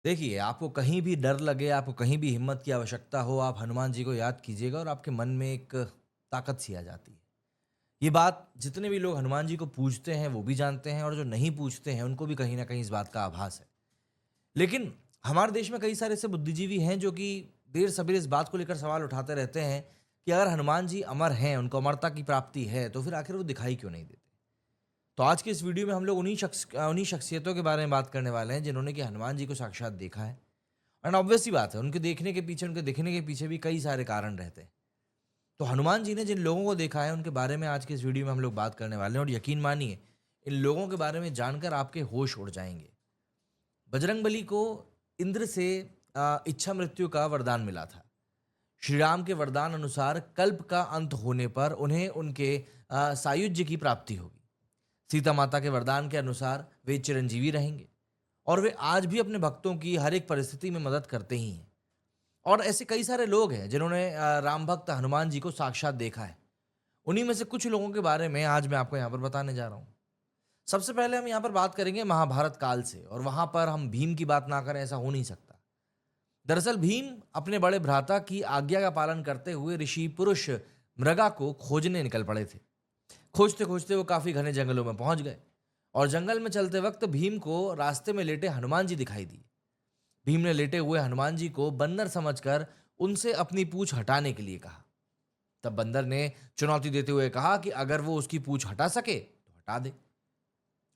देखिए, आपको कहीं भी डर लगे, आपको कहीं भी हिम्मत की आवश्यकता हो, आप हनुमान जी को याद कीजिएगा और आपके मन में एक ताकत सी आ जाती है। ये बात जितने भी लोग हनुमान जी को पूजते हैं, वो भी जानते हैं और जो नहीं पूजते हैं, उनको भी कहीं न कहीं इस बात का आभास है। लेकिन हमारे देश में कई सारे ऐसे बुद्धिजीवी हैं, जो कि देर-सबेर इस बात को लेकर सवाल उठाते रहते हैं कि अगर हनुमान जी अमर हैं, उनको अमरता की प्राप्ति है, तो फिर आखिर वो दिखाई क्यों नहीं देते? तो आज के इस वीडियो में हम लोग उन्हीं शख्सियतों के बारे में बात करने वाले हैं, जिन्होंने कि हनुमान जी को साक्षात देखा है। एंड ऑब्वियस सी बात है, उनके देखने के पीछे, उनके दिखने के पीछे भी कई सारे कारण रहते हैं। तो हनुमान जी ने जिन लोगों को देखा है, उनके बारे में आज के इस वीडियो में हम लोग बात करने वाले हैं और यकीन मानिए, इन लोगों के बारे में जानकर आपके होश उड़ जाएँगे। बजरंगबली को इंद्र से इच्छा मृत्यु का वरदान मिला था। श्री राम के वरदान अनुसार कल्प का अंत होने पर उन्हें उनके सायुज्य की प्राप्ति होगी। सीता माता के वरदान के अनुसार वे चिरंजीवी रहेंगे और वे आज भी अपने भक्तों की हर एक परिस्थिति में मदद करते ही हैं। और ऐसे कई सारे लोग हैं जिन्होंने राम भक्त हनुमान जी को साक्षात देखा है। उन्हीं में से कुछ लोगों के बारे में आज मैं आपको यहाँ पर बताने जा रहा हूँ। सबसे पहले हम यहाँ पर बात करेंगे महाभारत काल से, और वहाँ पर हम भीम की बात ना करें ऐसा हो नहीं सकता। दरअसल भीम अपने बड़े भ्राता की आज्ञा का पालन करते हुए ऋषि पुरुष मृगा को खोजने निकल पड़े थे। खोजते खोजते वो काफी घने जंगलों में पहुंच गए और जंगल में चलते वक्त भीम को रास्ते में लेटे हनुमान जी दिखाई दिए। भीम ने लेटे हुए हनुमान जी को बंदर समझकर उनसे अपनी पूंछ हटाने के लिए कहा। तब बंदर ने चुनौती देते हुए कहा कि अगर वो उसकी पूंछ हटा सके तो हटा दे।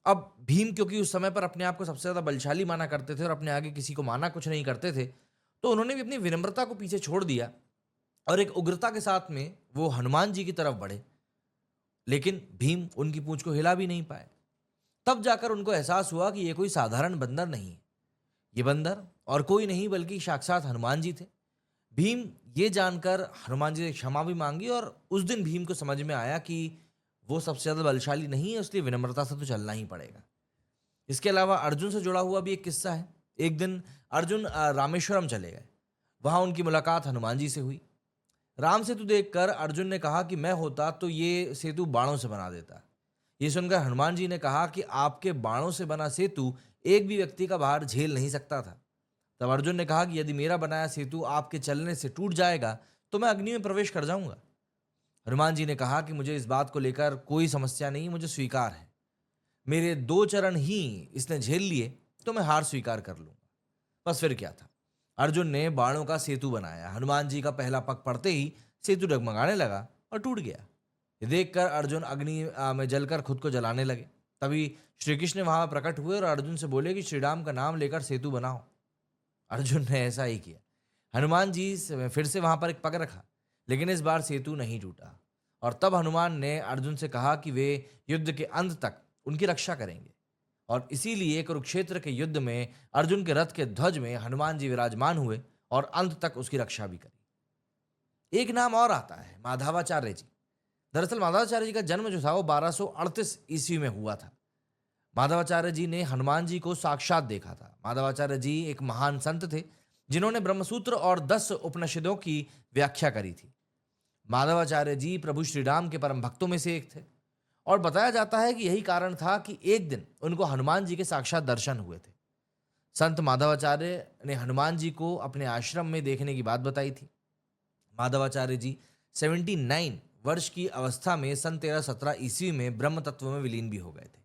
अब भीम क्योंकि उस समय पर अपने आप को सबसे ज्यादा बलशाली माना करते थे और अपने आगे किसी को माना कुछ नहीं करते थे, तो उन्होंने भी अपनी विनम्रता को पीछे छोड़ दिया और एक उग्रता के साथ में वो हनुमान जी की तरफ बढ़े। लेकिन भीम उनकी पूंछ को हिला भी नहीं पाए। तब जाकर उनको एहसास हुआ कि ये कोई साधारण बंदर नहीं है। ये बंदर और कोई नहीं बल्कि साक्षात हनुमान जी थे। भीम ये जानकर हनुमान जी से क्षमा भी मांगी और उस दिन भीम को समझ में आया कि वो सबसे ज्यादा बलशाली नहीं है, इसलिए विनम्रता से तो चलना ही पड़ेगा। इसके अलावा अर्जुन से जुड़ा हुआ भी एक किस्सा है। एक दिन अर्जुन रामेश्वरम चले गए। वहां उनकी मुलाकात हनुमान जी से हुई। राम सेतु देखकर अर्जुन ने कहा कि मैं होता तो ये सेतु बाणों से बना देता। ये सुनकर हनुमान जी ने कहा कि आपके बाणों से बना सेतु एक भी व्यक्ति का भार झेल नहीं सकता था। तब अर्जुन ने कहा कि यदि मेरा बनाया सेतु आपके चलने से टूट जाएगा तो मैं अग्नि में प्रवेश कर जाऊंगा। हनुमान जी ने कहा कि मुझे इस बात को लेकर कोई समस्या नहीं, मुझे स्वीकार है। मेरे दो चरण ही इसने झेल लिए तो मैं हार स्वीकार कर लूंगा। बस फिर क्या था, अर्जुन ने बाणों का सेतु बनाया। हनुमान जी का पहला पग पड़ते ही सेतु डगमगाने लगा और टूट गया। ये देखकर अर्जुन अग्नि में जलकर खुद को जलाने लगे। तभी श्री कृष्ण वहां प्रकट हुए और अर्जुन से बोले कि श्री राम का नाम लेकर सेतु बनाओ। अर्जुन ने ऐसा ही किया। हनुमान जी से फिर से वहां पर एक पग रखा, लेकिन इस बार सेतु नहीं टूटा। और तब हनुमान ने अर्जुन से कहा कि वे युद्ध के अंत तक उनकी रक्षा करेंगे। और इसीलिए कुरुक्षेत्र के युद्ध में अर्जुन के रथ के ध्वज में हनुमान जी विराजमान हुए और अंत तक उसकी रक्षा भी करी। एक नाम और आता है, माधवाचार्य जी। दरअसल माधवाचार्य जी का जन्म जो था वो 1238 ईस्वी में हुआ था। माधवाचार्य जी ने हनुमान जी को साक्षात देखा था। माधवाचार्य जी एक महान संत थे, जिन्होंने ब्रह्मसूत्र और 10 उपनिषदों की व्याख्या करी थी। माधवाचार्य जी प्रभु श्री राम के परम भक्तों में से एक थे और बताया जाता है कि यही कारण था कि एक दिन उनको हनुमान जी के साक्षात दर्शन हुए थे। संत माधवाचार्य ने हनुमान जी को अपने आश्रम में देखने की बात बताई थी। माधवाचार्य जी 79 वर्ष की अवस्था में सन 1317 ईस्वी में ब्रह्म तत्व में विलीन भी हो गए थे।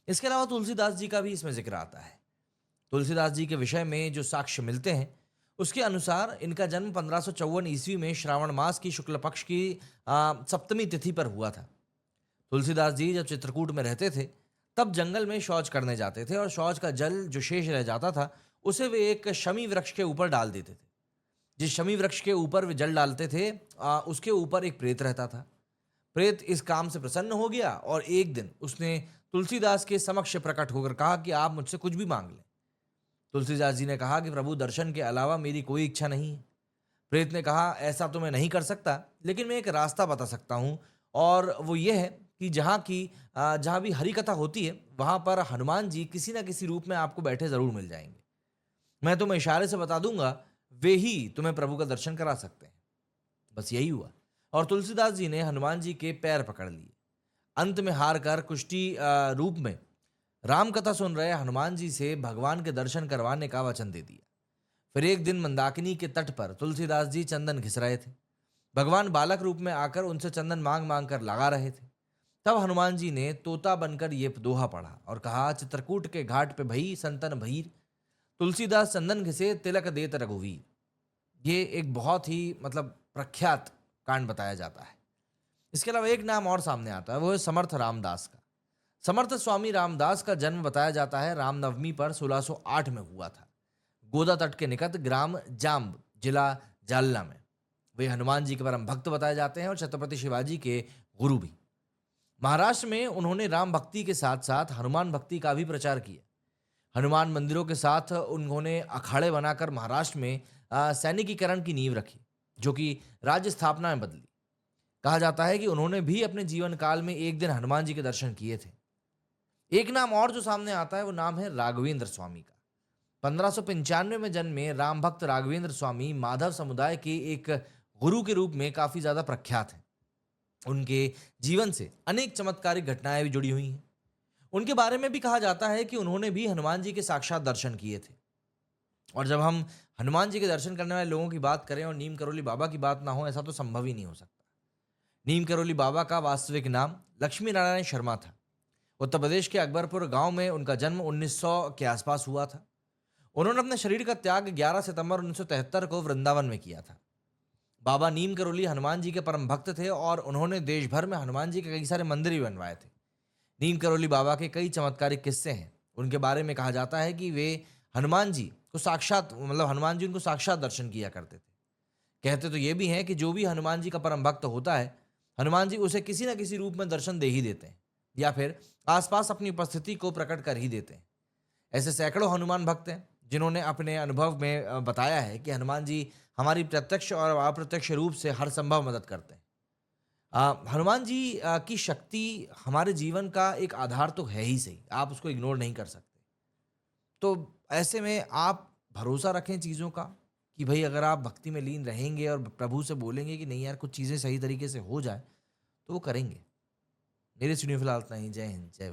इसके अलावा तुलसीदास जी का भी इसमें जिक्र आता है। तुलसीदास जी के विषय में जो साक्ष्य मिलते हैं, उसके अनुसार इनका जन्म 1554 ईस्वी में श्रावण मास की शुक्ल पक्ष की सप्तमी तिथि पर हुआ था। तुलसीदास जी जब चित्रकूट में रहते थे, तब जंगल में शौच करने जाते थे और शौच का जल जो शेष रह जाता था, उसे वे एक शमी वृक्ष के ऊपर डाल देते थे। जिस शमी वृक्ष के ऊपर वे जल डालते थे, उसके ऊपर एक प्रेत रहता था। प्रेत इस काम से प्रसन्न हो गया और एक दिन उसने तुलसीदास के समक्ष प्रकट होकर कहा कि आप मुझसे कुछ भी मांग लें। तुलसीदास जी ने कहा कि प्रभु, दर्शन के अलावा मेरी कोई इच्छा नहीं है। प्रेत ने कहा, ऐसा तो मैं नहीं कर सकता, लेकिन मैं एक रास्ता बता सकता हूँ, और वो ये है कि जहाँ भी हरि कथा होती है, वहाँ पर हनुमान जी किसी ना किसी रूप में आपको बैठे जरूर मिल जाएंगे। मैं तुम्हें इशारे से बता दूंगा, वे ही तुम्हें प्रभु का दर्शन करा सकते हैं। बस यही हुआ और तुलसीदास जी ने हनुमान जी के पैर पकड़ लिए। अंत में हार कर कुष्ठी रूप में राम कथा सुन रहे हनुमान जी से भगवान के दर्शन करवाने का वचन दे दिया। फिर एक दिन मंदाकिनी के तट पर तुलसीदास जी चंदन घिस रहे थे। भगवान बालक रूप में आकर उनसे चंदन मांग मांग कर लगा रहे थे। तब हनुमान जी ने तोता बनकर ये दोहा पढ़ा और कहा, चित्रकूट के घाट पे भई संतन भीर, तुलसीदास चंदन घिसे तिलक देत रघुवीर। ये एक बहुत ही प्रख्यात कांड बताया जाता है। इसके अलावा एक नाम और सामने आता है, वो है समर्थ रामदास का। समर्थ स्वामी रामदास का जन्म बताया जाता है रामनवमी पर 1608 में हुआ था, गोदा तट के निकट ग्राम जाम्ब, जिला जालना में। वे हनुमान जी के परम भक्त बताए जाते हैं और छत्रपति शिवाजी के गुरु भी। महाराष्ट्र में उन्होंने राम भक्ति के साथ साथ हनुमान भक्ति का भी प्रचार किया। हनुमान मंदिरों के साथ उन्होंने अखाड़े बनाकर महाराष्ट्र में सैनिकीकरण की नींव रखी, जो कि राज्य स्थापना में बदली। कहा जाता है कि उन्होंने भी अपने जीवन काल में एक दिन हनुमान जी के दर्शन किए थे। एक नाम और जो सामने आता है वो नाम है राघवेंद्र स्वामी का। 1595 में जन्मे राम भक्त राघवेंद्र स्वामी माधव समुदाय के एक गुरु के रूप में काफी ज्यादा प्रख्यात हैं। उनके जीवन से अनेक चमत्कारिक घटनाएं भी जुड़ी हुई हैं। उनके बारे में भी कहा जाता है कि उन्होंने भी हनुमान जी के साक्षात दर्शन किए थे। और जब हम हनुमान जी के दर्शन करने वाले लोगों की बात करें और नीम करोली बाबा की बात ना हो, ऐसा तो संभव ही नहीं हो सकता। नीम करोली बाबा का वास्तविक नाम लक्ष्मी नारायण शर्मा था। उत्तर प्रदेश के अकबरपुर गांव में उनका जन्म 1900 के आसपास हुआ था। उन्होंने अपने शरीर का त्याग 11 सितंबर 1973 को वृंदावन में किया था। बाबा नीम करोली हनुमान जी के परम भक्त थे और उन्होंने देश भर में हनुमान जी के कई सारे मंदिर भी बनवाए थे। नीम करोली बाबा के कई चमत्कारिक किस्से हैं। उनके बारे में कहा जाता है कि वे हनुमान जी को साक्षात हनुमान जी उनको साक्षात दर्शन किया करते थे। कहते तो ये भी हैं कि जो भी हनुमान जी का परम भक्त होता है, हनुमान जी उसे किसी न किसी रूप में दर्शन दे ही देते हैं या फिर आसपास अपनी उपस्थिति को प्रकट कर ही देते हैं। ऐसे सैकड़ों हनुमान भक्त हैं जिन्होंने अपने अनुभव में बताया है कि हनुमान जी हमारी प्रत्यक्ष और अप्रत्यक्ष रूप से हर संभव मदद करते हैं। हनुमान जी की शक्ति हमारे जीवन का एक आधार तो है ही सही, आप उसको इग्नोर नहीं कर सकते। तो ऐसे में आप भरोसा रखें चीज़ों का कि भाई अगर आप भक्ति में लीन रहेंगे और प्रभु से बोलेंगे कि नहीं यार कुछ चीज़ें सही तरीके से हो जाए, तो वो करेंगे। मेरे स्टूडियो फिलहाल इतना ही। जय हिंद, जय भारत।